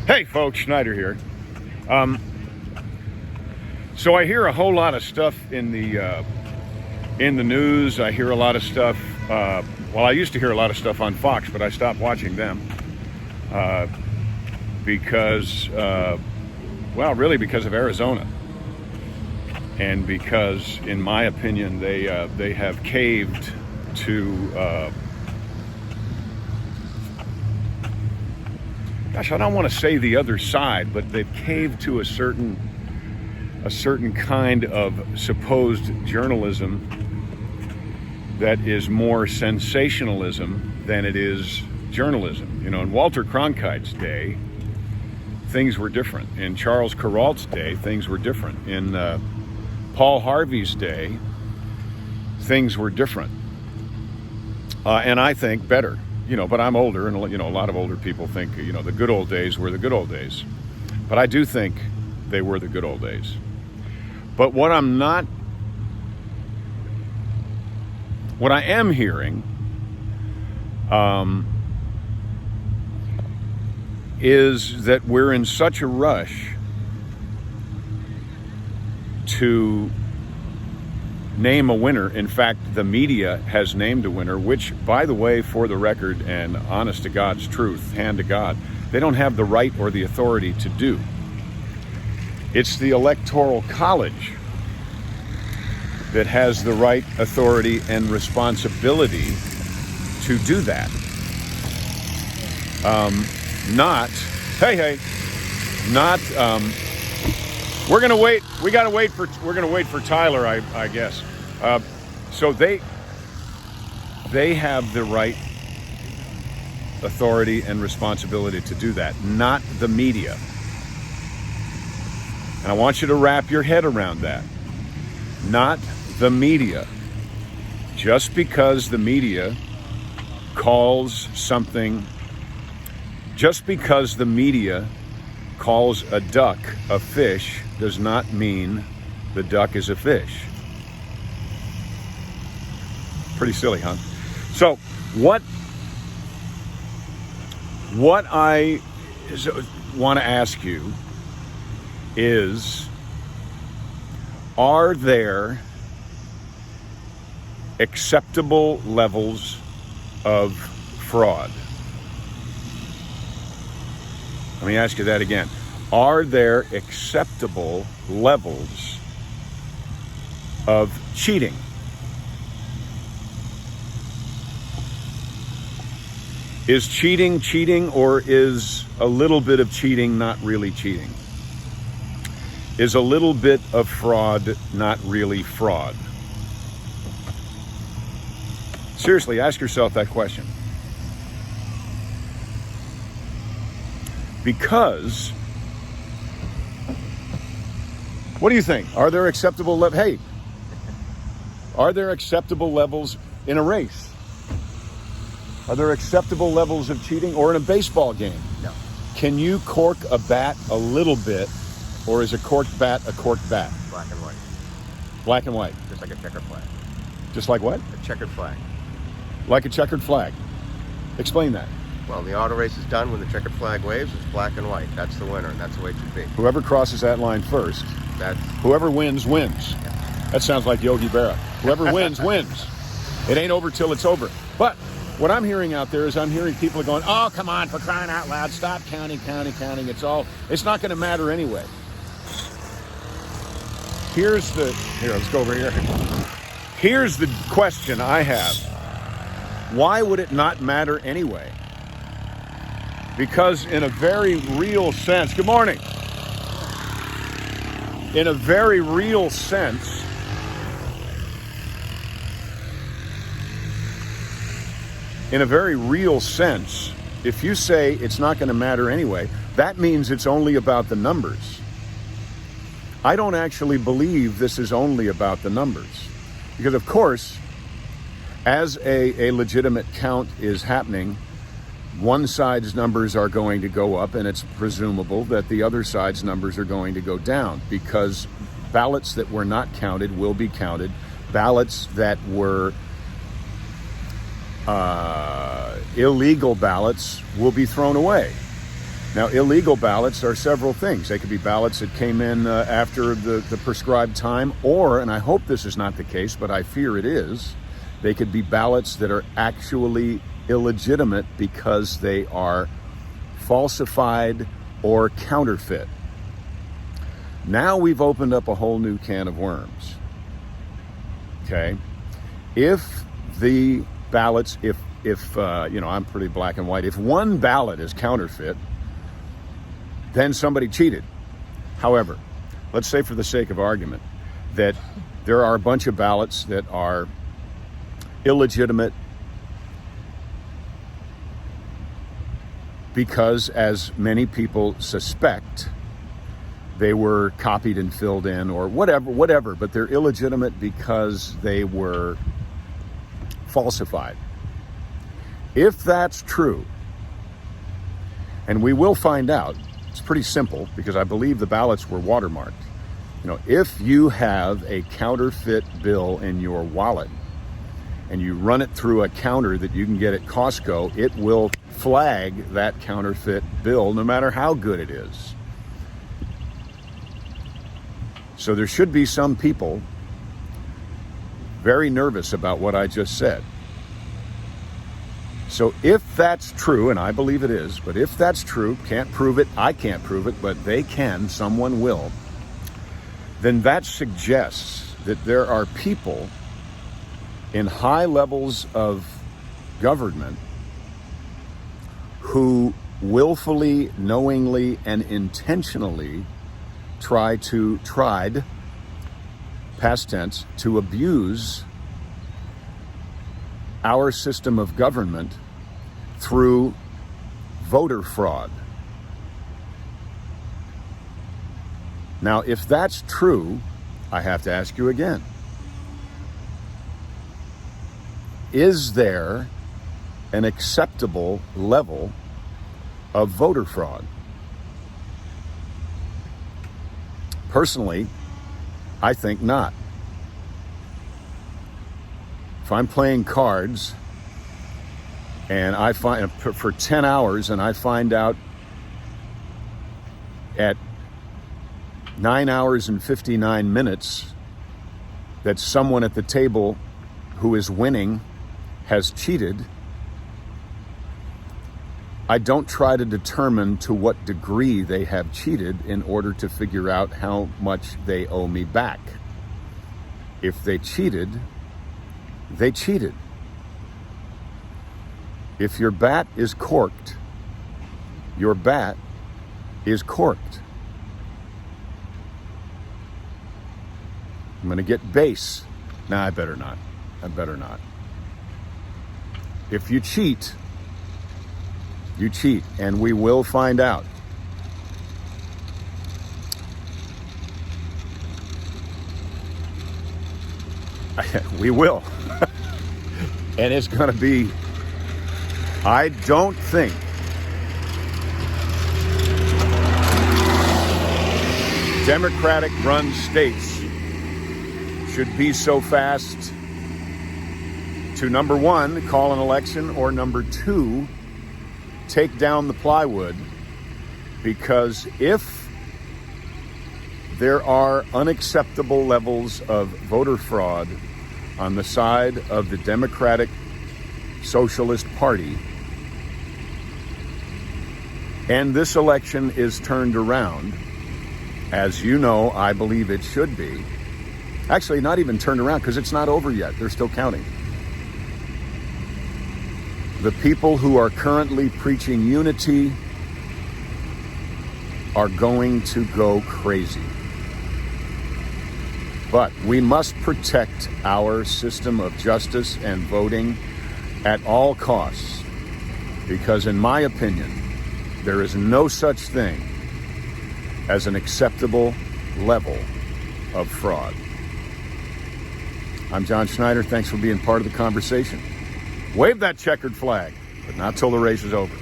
Hey folks, Schneider here. So I hear a whole lot of stuff in the news. I hear a lot of stuff. Well, I used to hear a lot of stuff on Fox, but I stopped watching them because, really because of Arizona, and because, in my opinion, they have caved to. I don't want to say the other side, but they've caved to a certain kind of supposed journalism that is more sensationalism than it is journalism. You know, in Walter Cronkite's day, things were different. In Charles Kuralt's day, things were different. In Paul Harvey's day, things were different. And I think better. You know, but I'm older, and a lot of older people think, the good old days were the good old days. But I do think they were the good old days. But what I am hearing is that we're in such a rush to name a winner. In fact, the media has named a winner, which, by the way, for the record and honest to God's truth, hand to God, they don't have the right or the authority to do. It's the Electoral College that has the right, authority, and responsibility to do that. We're gonna wait. We're gonna wait for Tyler, I guess. So they have the right, authority, and responsibility to do that, not the media. And I want you to wrap your head around that. Not the media. Just because the media calls a duck a fish does not mean the duck is a fish. Pretty silly, huh? So what I want to ask you is, are there acceptable levels of fraud? Let me ask you that again. Are there acceptable levels of cheating? Is cheating cheating, or is a little bit of cheating not really cheating? Is a little bit of fraud not really fraud? Seriously, ask yourself that question. Because, what do you think? Are there acceptable are there acceptable levels in a race? Are there acceptable levels of cheating, or in a baseball game? No. Can you cork a bat a little bit, or is a corked bat a corked bat? Black and white. Black and white. Just like a checkered flag. Just like what? A checkered flag. Like a checkered flag. Explain that. Well, the auto race is done when the checkered flag waves. It's black and white. That's the winner, and that's the way it should be. Whoever crosses that line first, whoever wins, wins. Yeah. That sounds like Yogi Berra. Whoever wins, wins. It ain't over till it's over. But what I'm hearing out there is I'm hearing people going, oh, come on, for crying out loud, stop counting. It's not going to matter anyway. Let's go over here. Here's the question I have. Why would it not matter anyway? Because in a very real sense, good morning. In a very real sense, if you say it's not going to matter anyway, that means it's only about the numbers. I don't actually believe this is only about the numbers. Because, of course, as a legitimate count is happening, one side's numbers are going to go up, and it's presumable that the other side's numbers are going to go down, because ballots that were not counted will be counted. Ballots that were illegal ballots will be thrown away. Now, illegal ballots are several things. They could be ballots that came in after the prescribed time, or, and I hope this is not the case, but I fear it is, they could be ballots that are actually illegitimate because they are falsified or counterfeit. Now we've opened up a whole new can of worms. Okay? If the ballots, if I'm pretty black and white, if one ballot is counterfeit, then somebody cheated. However, let's say for the sake of argument that there are a bunch of ballots that are illegitimate because, as many people suspect, they were copied and filled in or whatever, but they're illegitimate because they were falsified. If that's true, and we will find out, it's pretty simple because I believe the ballots were watermarked. If you have a counterfeit bill in your wallet and you run it through a counter that you can get at Costco, it will flag that counterfeit bill no matter how good it is. So there should be some people very nervous about what I just said. So if that's true, and I believe it is, but if that's true, can't prove it, I can't prove it, but they can, someone will, then that suggests that there are people in high levels of government who willfully, knowingly, and intentionally tried, past tense, to abuse our system of government through voter fraud. Now, if that's true, I have to ask you again. Is there an acceptable level of voter fraud? Personally, I think not. If I'm playing cards and I find for 10 hours and I find out at 9 hours and 59 minutes that someone at the table who is winning has cheated, I don't try to determine to what degree they have cheated in order to figure out how much they owe me back. If they cheated, they cheated. If your bat is corked, your bat is corked. I'm going to get base. Nah, I better not. If you cheat, you cheat, and we will find out. We will. And it's going to be, I don't think Democratic-run states should be so fast to, number one, call an election, or number two, take down the plywood, because if there are unacceptable levels of voter fraud on the side of the Democratic Socialist Party, and this election is turned around, as you know, I believe it should be. Actually, not even turned around, because it's not over yet. They're still counting. The people who are currently preaching unity are going to go crazy. But we must protect our system of justice and voting at all costs, because in my opinion, there is no such thing as an acceptable level of fraud. I'm John Schneider. Thanks for being part of the conversation. Wave that checkered flag, but not till the race is over.